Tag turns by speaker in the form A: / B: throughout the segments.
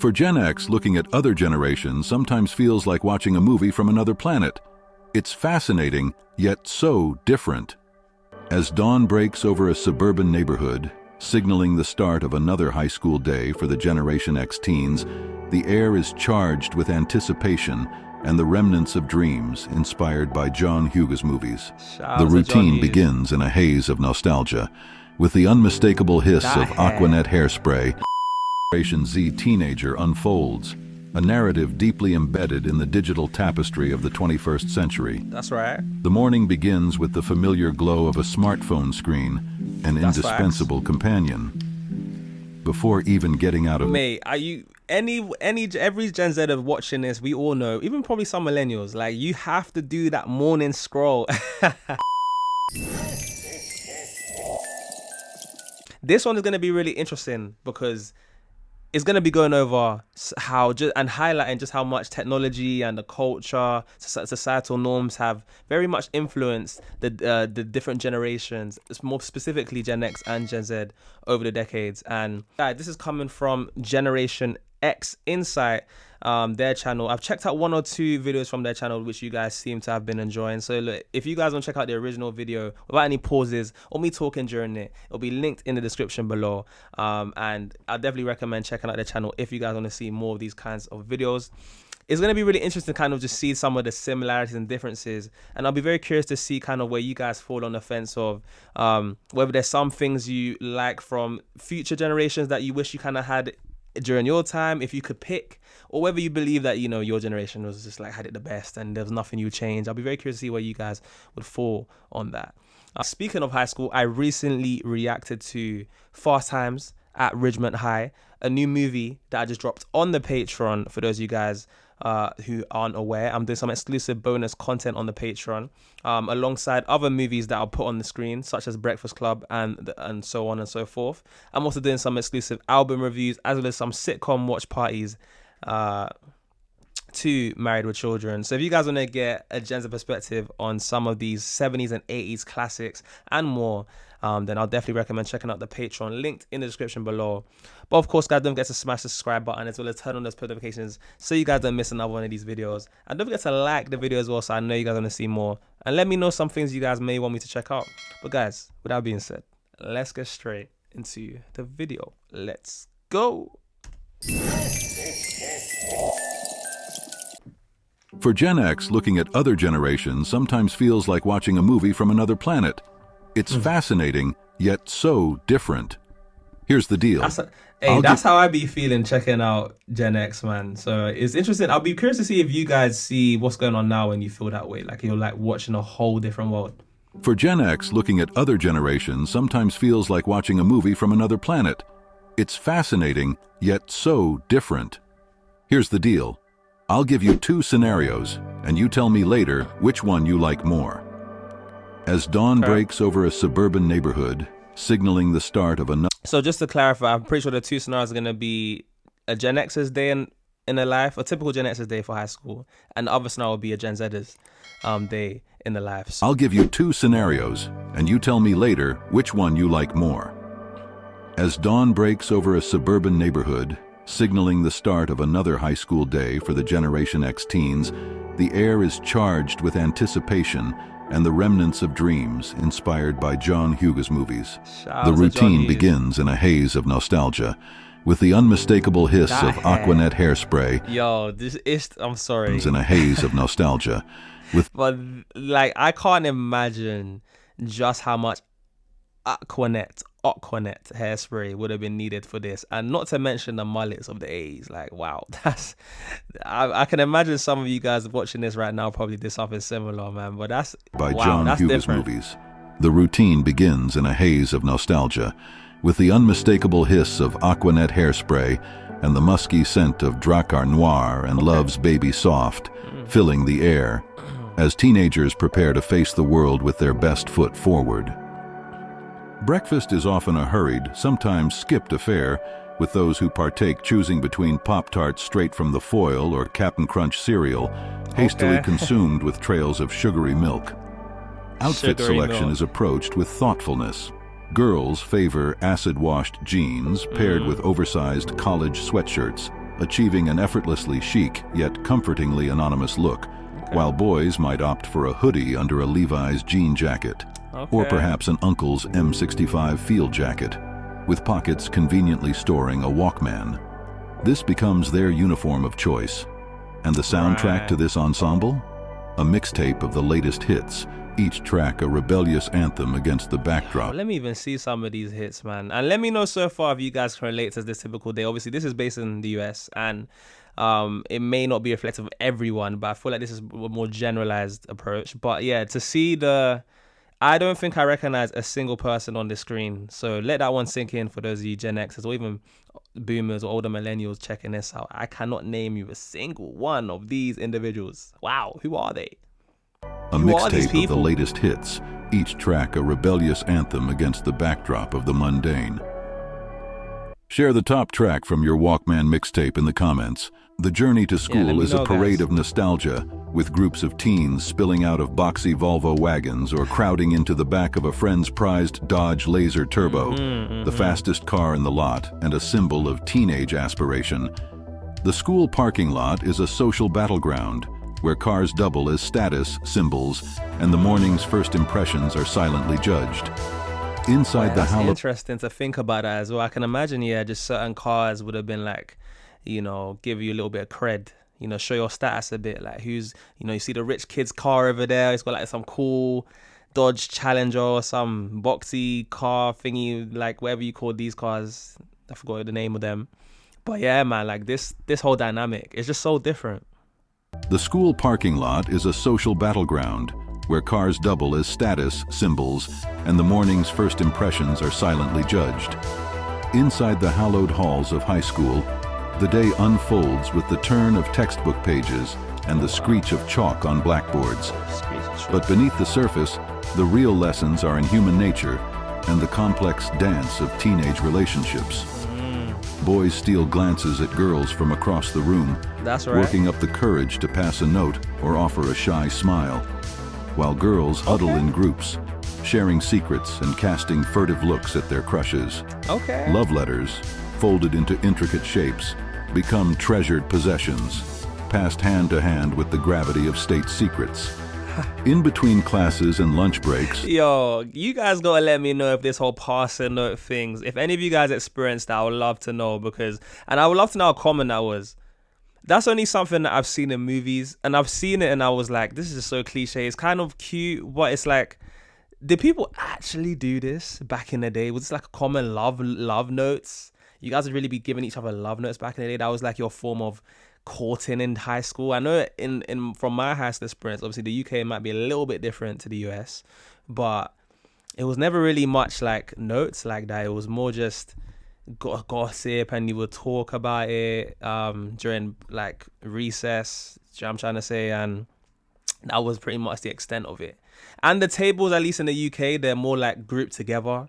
A: For Gen X, looking at other generations sometimes feels like watching a movie from another planet. It's fascinating, yet so different. As dawn breaks over a suburban neighborhood, signaling the start of another high school day for the Generation X teens, the air is charged with anticipation and the remnants of dreams inspired by John Hughes movies. The routine begins in a haze of nostalgia, with the unmistakable hiss of Aquanet hairspray. Generation Z teenager unfolds, a narrative deeply embedded in the digital tapestry of the 21st century.
B: That's right.
A: The morning begins with the familiar glow of a smartphone screen, an indispensable companion. Before even getting out of...
B: Mate, are you... every Gen Z of watching this, we all know, even probably some millennials, like, you have to do that morning scroll. This one is going to be really interesting because it's going to be going over how and highlighting just how much technology and the culture, societal norms have very much influenced the different generations, more specifically Gen X and Gen Z over the decades. And this is coming from Generation X Insight, their channel. I've checked out 1 or 2 videos from their channel which you guys seem to have been enjoying. So look, if you guys want to check out the original video without any pauses or me talking during it, it'll be linked in the description below. And I definitely recommend checking out their channel if you guys want to see more of these kinds of videos. It's going to be really interesting to kind of just see some of the similarities and differences, and I'll be very curious to see kind of where you guys fall on the fence of whether there's some things you like from future generations that you wish you kind of had during your time, if you could pick, or whether you believe that, you know, your generation was just like had it the best and there was nothing you change. I'll be very curious to see where you guys would fall on that. Speaking of high school, I recently reacted to Fast Times at Ridgemont High, a new movie that I just dropped on the Patreon. For those of you guys who aren't aware, I'm doing some exclusive bonus content on the Patreon, alongside other movies that I'll put on the screen, such as Breakfast Club and so on and so forth. I'm also doing some exclusive album reviews, as well as some sitcom watch parties to Married with Children. So if you guys want to get a Gen Z perspective on some of these 70s and 80s classics and more, then I'll definitely recommend checking out the Patreon, linked in the description below. But of course, guys, don't forget to smash the subscribe button, as well as turn on those notifications so you guys don't miss another one of these videos. And don't forget to like the video as well, so I know you guys want to see more. And let me know some things you guys may want me to check out. But guys, with that being said, let's get straight into the video. Let's go.
A: For Gen X, looking at other generations sometimes feels like watching a movie from another planet. It's fascinating, yet so different. Here's the deal.
B: That's how I be feeling checking out Gen X, man. So it's interesting. I'll be curious to see if you guys see what's going on now when you feel that way. Like you're like watching a whole different world.
A: For Gen X, looking at other generations sometimes feels like watching a movie from another planet. It's fascinating, yet so different. Here's the deal. I'll give you 2 scenarios, and you tell me later which one you like more. As dawn breaks over a suburban neighborhood, signaling the start of another...
B: So just to clarify, I'm pretty sure the 2 scenarios are going to be a Gen X's day in their life, a typical Gen X's day for high school, and the other scenario will be a Gen Z's day in their life.
A: I'll give you 2 scenarios, and you tell me later which one you like more. As dawn breaks over a suburban neighborhood, signaling the start of another high school day for the Generation X teens, the air is charged with anticipation and the remnants of dreams inspired by John Hughes movies. The routine begins in a haze of nostalgia, with the unmistakable hiss of Aquanet hairspray.
B: Yo, this is, I'm sorry.
A: In a haze of nostalgia.
B: But like, I can't imagine just how much Aquanet hairspray would have been needed for this, and not to mention the mullets of the 80s. Like, wow, that's I can imagine some of you guys watching this right now probably did something similar, man. But that's
A: by John Hughes movies. The routine begins in a haze of nostalgia, with the unmistakable hiss of Aquanet hairspray and the musky scent of Dracar Noir and Love's Baby Soft filling the air as teenagers prepare to face the world with their best foot forward. Breakfast is often a hurried, sometimes skipped affair, with those who partake choosing between Pop-Tarts straight from the foil or Cap'n Crunch cereal, hastily consumed with trails of sugary milk. Outfit selection is approached with thoughtfulness. Girls favor acid-washed jeans paired with oversized college sweatshirts, achieving an effortlessly chic yet comfortingly anonymous look, while boys might opt for a hoodie under a Levi's jean jacket, or perhaps an uncle's M65 field jacket, with pockets conveniently storing a Walkman. This becomes their uniform of choice. And the soundtrack to this ensemble? A mixtape of the latest hits, each track a rebellious anthem against the backdrop.
B: Let me even see some of these hits, man. And let me know so far if you guys can relate to this typical day. Obviously, this is based in the US, and it may not be reflective of everyone, but I feel like this is a more generalized approach. But yeah, to see I don't think I recognize a single person on the screen. So let that one sink in for those of you Gen Xers or even boomers or older millennials checking this out. I cannot name you a single one of these individuals. Wow, who are they?
A: A mixtape of the latest hits, each track a rebellious anthem against the backdrop of the mundane. Share the top track from your Walkman mixtape in the comments. The journey to school is a parade of nostalgia, with groups of teens spilling out of boxy Volvo wagons or crowding into the back of a friend's prized Dodge Laser Turbo, the fastest car in the lot and a symbol of teenage aspiration. The school parking lot is a social battleground, where cars double as status symbols and the morning's first impressions are silently judged. Inside the hallowed...
B: Interesting to think about that as well. I can imagine, just certain cars would have been like, give you a little bit of cred, show your status a bit. Like who's, you see the rich kid's car over there. It's got like some cool Dodge Challenger or some boxy car thingy, like whatever you call these cars. I forgot the name of them. But yeah, man, like this whole dynamic is just so different.
A: The school parking lot is a social battleground, where cars double as status symbols and the morning's first impressions are silently judged. Inside the hallowed halls of high school, the day unfolds with the turn of textbook pages and the screech of chalk on blackboards. But beneath the surface, the real lessons are in human nature and the complex dance of teenage relationships. Boys steal glances at girls from across the room, working up the courage to pass a note or offer a shy smile, while girls huddle in groups, sharing secrets and casting furtive looks at their crushes. Love letters, folded into intricate shapes, become treasured possessions, passed hand to hand with the gravity of state secrets. In between classes and lunch breaks...
B: Yo, you guys gotta let me know if this whole passing note things, if any of you guys experienced that, I would love to know, and I would love to know how common that was. That's only something that I've seen in movies, and I've seen it and I was like, this is just so cliche. It's kind of cute, but it's like, did people actually do this back in the day? Was this like a common love notes? You guys would really be giving each other love notes back in the day? That was like your form of courting in high school. I know from my high school experience, obviously the UK might be a little bit different to the US, but it was never really much like notes like that. It was more just gossip, and you would talk about it during like recess, you know what I'm trying to say, and that was pretty much the extent of it. And the tables, at least in the UK, they're more like grouped together.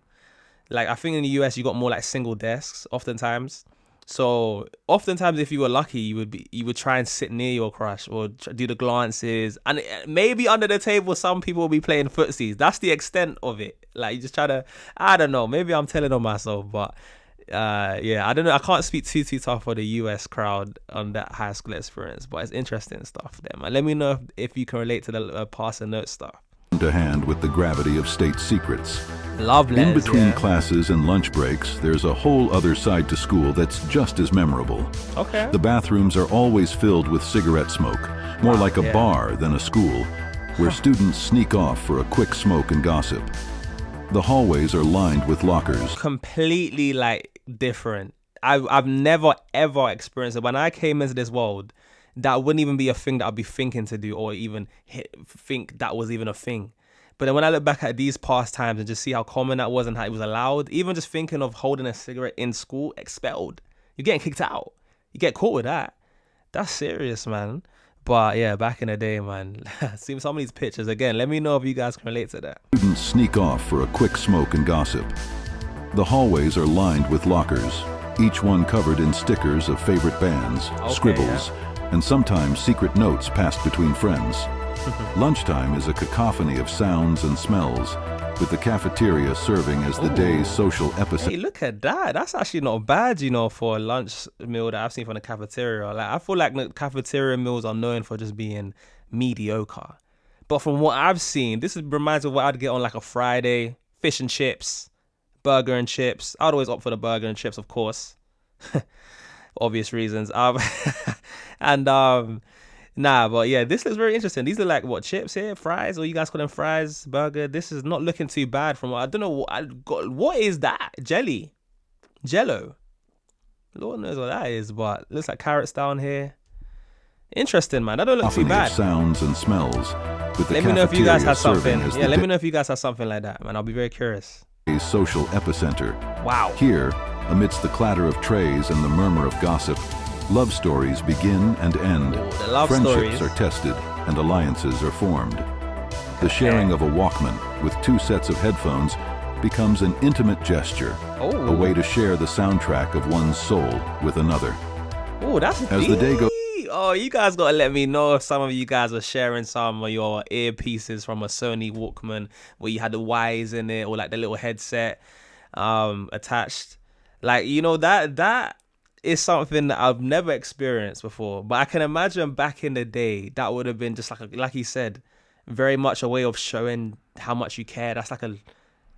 B: Like I think in the US you got more like single desks oftentimes. So oftentimes, if you were lucky, you would try and sit near your crush or do the glances, and maybe under the table, some people will be playing footsies. That's the extent of it. Like you just try to, I don't know, maybe I'm telling on myself, but I don't know. I can't speak too tough for the US crowd on that high school experience, but it's interesting stuff there, man. Let me know if you can relate to the passing note stuff.
A: To hand with the gravity of state secrets.
B: Love letters,
A: in between classes and lunch breaks, there's a whole other side to school that's just as memorable. The bathrooms are always filled with cigarette smoke, more like a bar than a school, where students sneak off for a quick smoke and gossip. The hallways are lined with lockers.
B: Completely like different. I've never ever experienced it. When I came into this world, that wouldn't even be a thing that I'd be thinking to do or even think that was even a thing. But then when I look back at these past times and just see how common that was and how it was allowed, even just thinking of holding a cigarette in school, expelled. You're getting kicked out. You get caught with that. That's serious, man. But yeah, back in the day, man, see some of these pictures. Again, let me know if you guys can relate to that.
A: Students sneak off for a quick smoke and gossip. The hallways are lined with lockers, each one covered in stickers of favorite bands, scribbles, and sometimes secret notes passed between friends. Lunchtime is a cacophony of sounds and smells, with the cafeteria serving as the day's social epicenter.
B: Hey, look at that. That's actually not bad, for a lunch meal that I've seen from the cafeteria. Like, I feel like the cafeteria meals are known for just being mediocre. But from what I've seen, this reminds me of what I'd get on like a Friday. Fish and chips, burger and chips. I'd always opt for the burger and chips, of course. Obvious reasons. But yeah, this looks very interesting. These are like what, chips here, fries, or you guys call them fries, burger. This is not looking too bad from what I don't know. What is that? Jello. Lord knows what that is, but looks like carrots down here. Interesting, man. That don't look too bad.
A: Sounds and smells.
B: Let me know if you guys have something. Yeah, let me know if you guys have something like that, man. I'll be very curious.
A: A social epicenter.
B: Wow.
A: Here, amidst the clatter of trays and the murmur of gossip, love stories begin and end. Friendships are tested and alliances are formed. The sharing of a Walkman with 2 sets of headphones becomes an intimate gesture, a way to share the soundtrack of one's soul with another.
B: Oh, that's
A: as the day goes.
B: Oh, you guys gotta let me know if some of you guys are sharing some of your earpieces from a Sony Walkman where you had the wires in it, or like the little headset attached. Like, that is something that I've never experienced before. But I can imagine back in the day that would have been just like you said, very much a way of showing how much you care. That's like an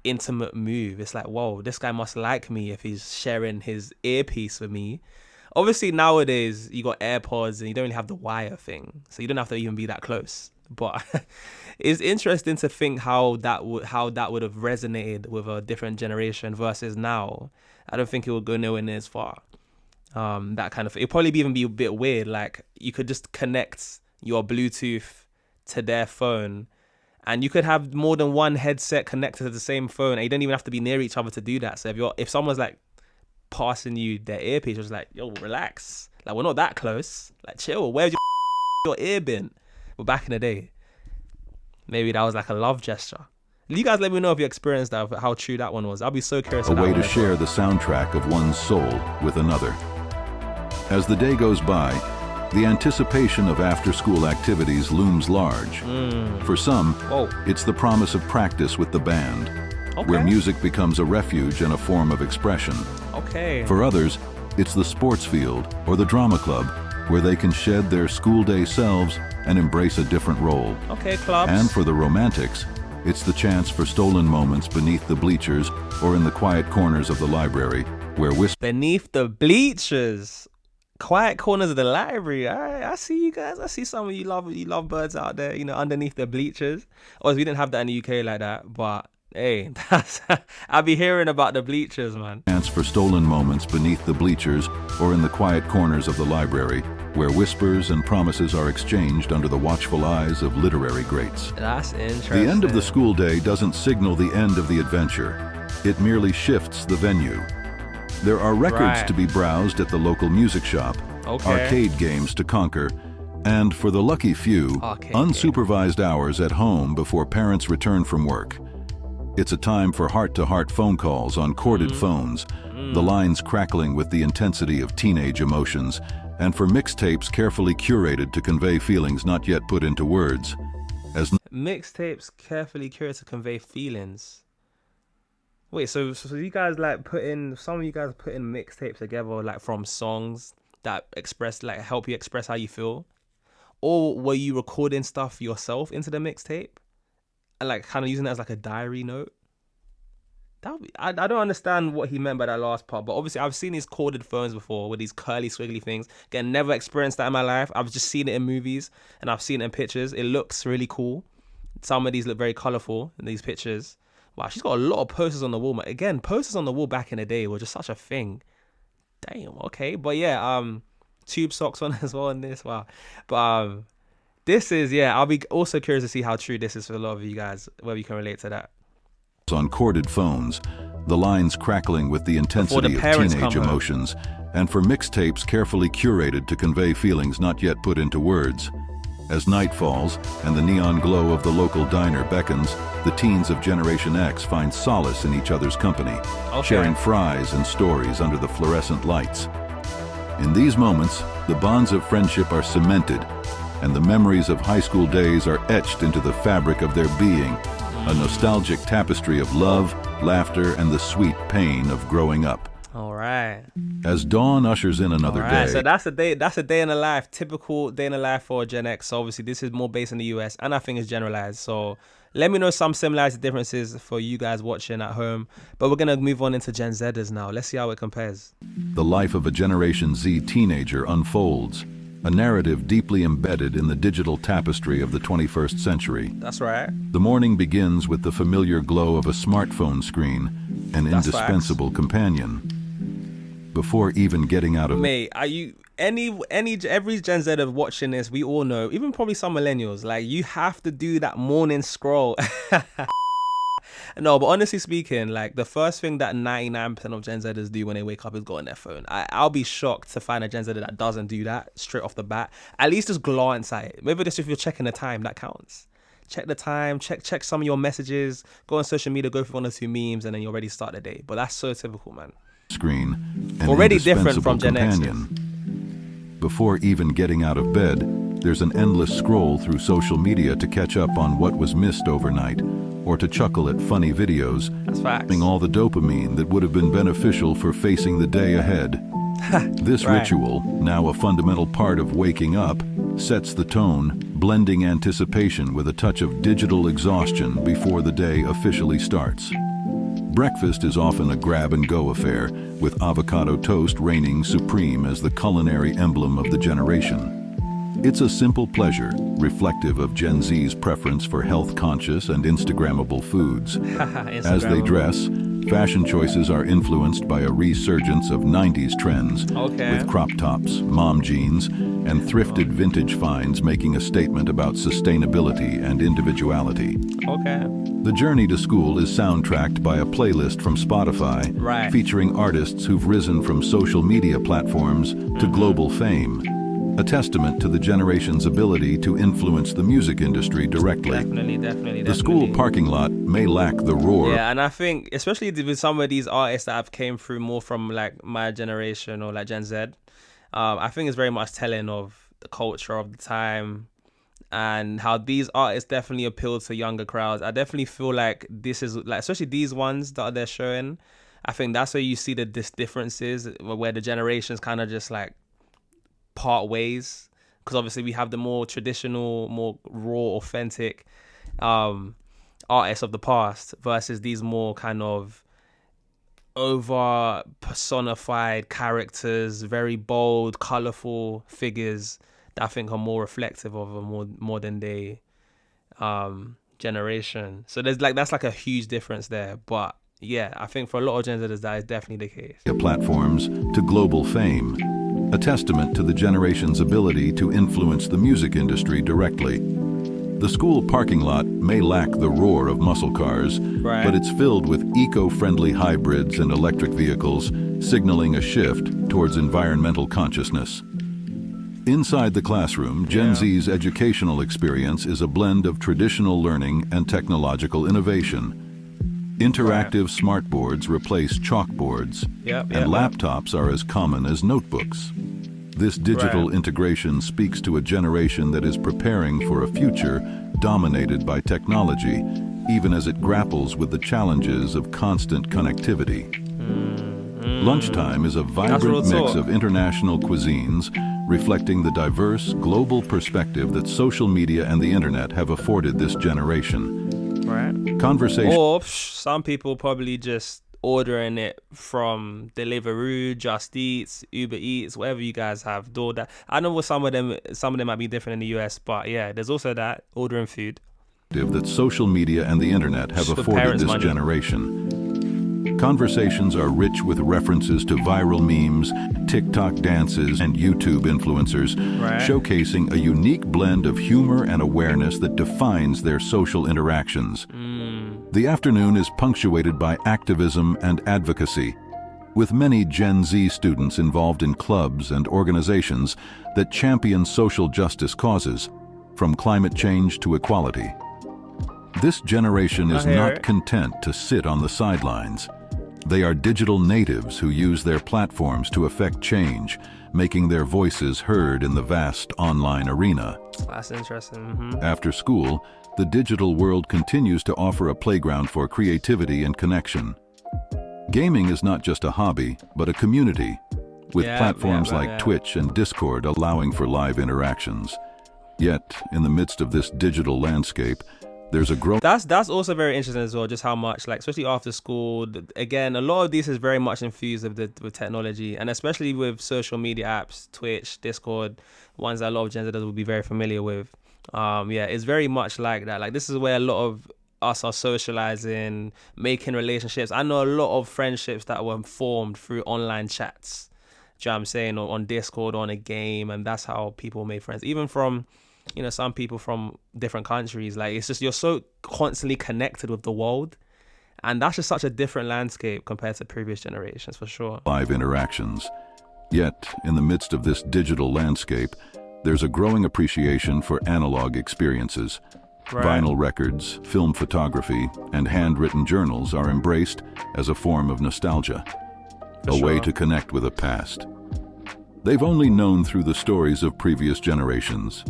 B: intimate move. It's like, whoa, this guy must like me if he's sharing his earpiece with me. Obviously, nowadays, you got AirPods and you don't really have the wire thing. So you don't have to even be that close. But it's interesting to think how that would have resonated with a different generation versus now. I don't think it would go nowhere near as far. That kind of thing. It'd probably even be a bit weird. Like, you could just connect your Bluetooth to their phone. And you could have more than one headset connected to the same phone. And you don't even have to be near each other to do that. So if someone's like, passing you their earpiece, was like, yo, relax, like, we're not that close, like, chill, where's your ear been? But back in the day, maybe that was like a love gesture. You guys let me know if you experienced that, how true that one was. I'll be so curious.
A: A way to share the soundtrack of one's soul with another. As the day goes by, the anticipation of after-school activities looms large. For some, it's the promise of practice with the band, where music becomes a refuge and a form of expression. For others, it's the sports field or the drama club, where they can shed their school day selves and embrace a different role.
B: Clubs.
A: And for the romantics, it's the chance for stolen moments beneath the bleachers or in the quiet corners of the library, where
B: beneath the bleachers, quiet corners of the library. All right, I see you guys. I see some of you love birds out there, underneath the bleachers. Or we didn't have that in the UK like that, but hey, I'll be hearing about the bleachers, man.
A: Chance for stolen moments beneath the bleachers or in the quiet corners of the library, where whispers and promises are exchanged under the watchful eyes of literary greats.
B: That's interesting.
A: The end of the school day doesn't signal the end of the adventure. It merely shifts the venue. There are records to be browsed at the local music shop, arcade games to conquer, and for the lucky few, unsupervised hours at home before parents return from work. It's a time for heart-to-heart phone calls on corded phones, the lines crackling with the intensity of teenage emotions, and for mixtapes carefully curated to convey feelings not yet put into words.
B: Mixtapes carefully curated to convey feelings. Wait, so you guys some of you guys put in mixtapes together, like, from songs that help you express how you feel? Or were you recording stuff yourself into the mixtape? And like kind of using it as like a diary note? I don't understand what he meant by that last part, but obviously I've seen these corded phones before with these curly squiggly things. Again, never experienced that in my life. I've just seen it in movies and I've seen it in pictures. It looks really cool. Some of these look very colorful in these pictures. Wow, she's got a lot of posters on the wall. Again, posters on the wall back in the day were just such a thing. Damn, okay. But yeah, tube socks on as well in this. Wow. But this is, I'll be also curious to see how true this is for a lot of you guys, whether you can relate to that.
A: On corded phones, the lines crackling with the intensity of teenage emotions, and for mixtapes carefully curated to convey feelings not yet put into words. As night falls and the neon glow of the local diner beckons, the teens of Generation X find solace in each other's company, sharing fries and stories under the fluorescent lights. In these moments, the bonds of friendship are cemented, and the memories of high school days are etched into the fabric of their being, a nostalgic tapestry of love, laughter, and the sweet pain of growing up.
B: All right.
A: As dawn ushers in another day.
B: So that's a day. That's a day in the life. Typical day in the life for Gen X. So obviously, this is more based in the US, and I think it's generalized. So let me know some similarities, differences for you guys watching at home. But we're gonna move on into Gen Zers now. Let's see how it compares.
A: The life of a Generation Z teenager unfolds, a narrative deeply embedded in the digital tapestry of the 21st century.
B: That's right.
A: The morning begins with the familiar glow of a smartphone screen, an indispensable companion. Before even getting out of...
B: Mate, are you... every Gen Zer watching this, we all know, even probably some millennials, like, you have to do that morning scroll. No, but honestly speaking, like, the first thing that 99% of Gen Zers do when they wake up is go on their phone. I'll be shocked to find a Gen Zer that doesn't do that straight off the bat. At least just glance at it. Maybe just if you're checking the time, that counts. Check the time, check some of your messages, go on social media, go for 1 or 2 memes, and then you already start the day. But that's so typical, man.
A: Screen,
B: already different from Gen X.
A: Before even getting out of bed, there's an endless scroll through social media to catch up on what was missed overnight, or to chuckle at funny videos, having all the dopamine that would have been beneficial for facing the day ahead. This ritual, now a fundamental part of waking up, sets the tone, blending anticipation with a touch of digital exhaustion before the day officially starts. Breakfast is often a grab-and-go affair, with avocado toast reigning supreme as the culinary emblem of the generation. It's a simple pleasure, reflective of Gen Z's preference for health-conscious and Instagrammable foods. As they dress, fashion choices are influenced by a resurgence of 90s trends, with crop tops, mom jeans, and thrifted vintage finds making a statement about sustainability and individuality. The journey to school is soundtracked by a playlist from Spotify, featuring artists who've risen from social media platforms to global fame, a testament to the generation's ability to influence the music industry directly. Definitely. The school parking lot may lack the roar.
B: Yeah, and I think, especially with some of these artists that have came through more from like my generation or like Gen Z, I think it's very much telling of the culture of the time and how these artists definitely appeal to younger crowds. I definitely feel like this is like, especially these ones that they're showing, I think that's where you see the differences, where the generations kind of just like part ways, because obviously we have the more traditional, more raw, authentic artists of the past versus these more kind of over personified characters, very bold, colorful figures that I think are more reflective of a more modern day generation. So that's like a huge difference there. But yeah, I think for a lot of Gen Zers that is definitely the case.
A: Platforms to global fame, a testament to the generation's ability to influence the music industry directly. The school parking lot may lack the roar of muscle cars, but it's filled with eco-friendly hybrids and electric vehicles, signaling a shift towards environmental consciousness. Inside the classroom, Gen Z's educational experience is a blend of traditional learning and technological innovation. Interactive smartboards replace chalkboards, and laptops are as common as notebooks. This digital integration speaks to a generation that is preparing for a future dominated by technology, even as it grapples with the challenges of constant connectivity. Lunchtime is a vibrant mix of international cuisines, reflecting the diverse global perspective that social media and the internet have afforded this generation. Conversation.
B: Or some people probably just ordering it from Deliveroo, Just Eats, Uber Eats, whatever you guys have. DoorDash. I know what some of them might be different in the US, but yeah, there's also that ordering food.
A: That social media and the internet have afforded this generation. Conversations are rich with references to viral memes, TikTok dances, and YouTube influencers, showcasing a unique blend of humor and awareness that defines their social interactions. The afternoon is punctuated by activism and advocacy, with many Gen Z students involved in clubs and organizations that champion social justice causes, from climate change to equality. This generation is not content to sit on the sidelines. They are digital natives who use their platforms to affect change, making their voices heard in the vast online arena.
B: That's interesting.
A: After school, the digital world continues to offer a playground for creativity and connection. Gaming is not just a hobby, but a community, with platforms like Twitch and Discord allowing for live interactions. Yet, in the midst of this digital landscape, there's a growing...
B: That's also very interesting as well, just how much, like, especially after school, again, a lot of this is very much infused with technology, and especially with social media apps, Twitch, Discord, ones that a lot of Gen Zers will be very familiar with. Yeah, it's very much like that. Like, this is where a lot of us are socializing, making relationships. I know a lot of friendships that were formed through online chats. Do you know what I'm saying? Or on Discord, on a game, and that's how people made friends. Even from, you know, some people from different countries. Like, it's just, you're so constantly connected with the world, and that's just such a different landscape compared to previous generations, for sure.
A: Live interactions. Yet, in the midst of this digital landscape, there's a growing appreciation for analog experiences.
B: Right.
A: Vinyl records, film photography, and handwritten journals are embraced as a form of nostalgia, a way to connect with a past they've only known through the stories of previous generations.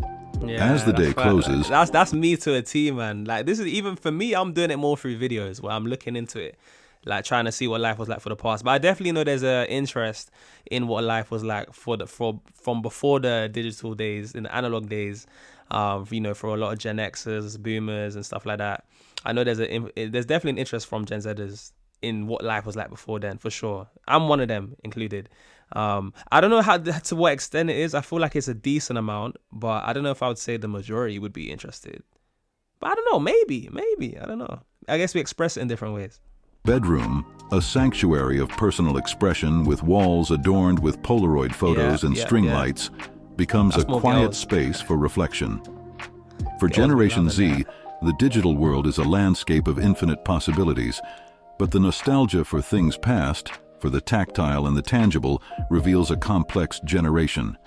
B: Yeah,
A: as the day closes...
B: That's me to a T, man. Like, this is, even for me, I'm doing it more through videos where I'm looking into it, like trying to see what life was like for the past. But I definitely know there's an interest in what life was like from before the digital days, in the analog days. You know, for a lot of Gen Xers, boomers, and stuff like that. I know there's definitely an interest from Gen Zers in what life was like before then, for sure. I'm one of them included. I don't know to what extent it is. I feel like it's a decent amount, but I don't know if I would say the majority would be interested. But I don't know, maybe, I don't know. I guess we express it in different ways.
A: Bedroom, a sanctuary of personal expression with walls adorned with Polaroid photos and string lights, becomes a quiet space for reflection. For Generation Z, the digital world is a landscape of infinite possibilities, but the nostalgia for things past, for the tactile and the tangible, reveals a complex generation.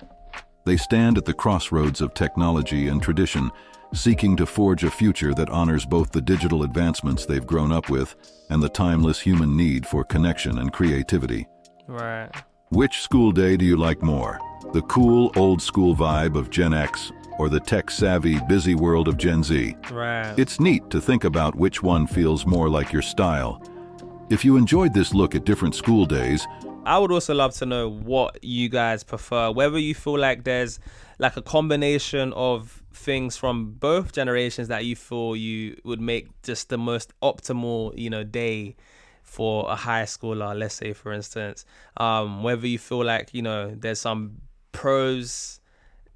A: They stand at the crossroads of technology and tradition, seeking to forge a future that honors both the digital advancements they've grown up with and the timeless human need for connection and creativity.
B: Right.
A: Which school day do you like more? The cool, old-school vibe of Gen X, or the tech-savvy, busy world of Gen Z?
B: Right.
A: It's neat to think about which one feels more like your style. If you enjoyed this look at different school days,
B: I would also love to know what you guys prefer, whether you feel like there's like a combination of things from both generations that you feel you would make just the most optimal, you know, day for a high schooler, let's say, for instance. Whether you feel like, you know, there's some pros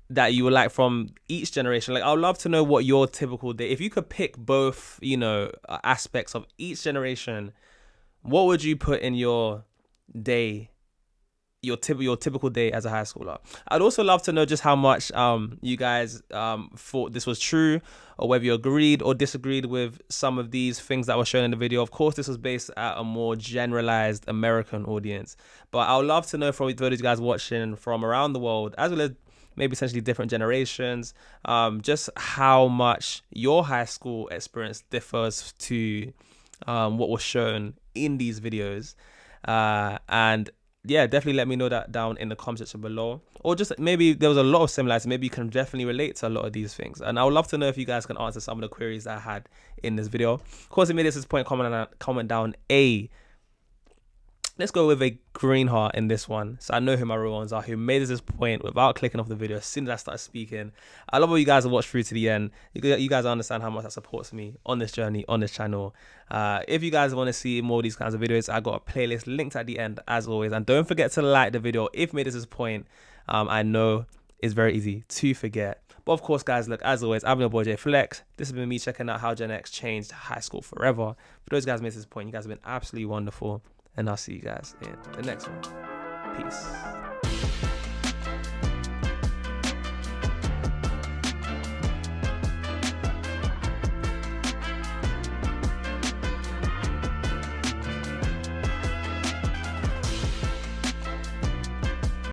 B: that you would like from each generation. Like, I'd love to know what your typical day, if you could pick both, you know, aspects of each generation, what would you put in your day, your typical day as a high schooler? I'd also love to know just how much you guys thought this was true, or whether you agreed or disagreed with some of these things that were shown in the video. Of course, this was based at a more generalized American audience, but I would love to know from those guys watching from around the world, as well as maybe essentially different generations, just how much your high school experience differs to what was shown in these videos. And yeah, definitely let me know that down in the comment section below, or just maybe there was a lot of similarities. Maybe you can definitely relate to a lot of these things, and I would love to know if you guys can answer some of the queries that I had in this video. Of course, if you made this point, comment down A. Let's go with a green heart in this one, so I know who my real ones are, who made this point without clicking off the video as soon as I started speaking. I love all you guys that watched through to the end. You guys understand how much that supports me on this journey, on this channel. If you guys want to see more of these kinds of videos, I got a playlist linked at the end as always, and don't forget to like the video if you made this point. I know it's very easy to forget, but of course, guys, look, as always, I'm your boy JayFlex. This has been me checking out how Gen X changed high school forever. For those guys who made this point, you guys have been absolutely wonderful, and I'll see you guys in the next one. Peace.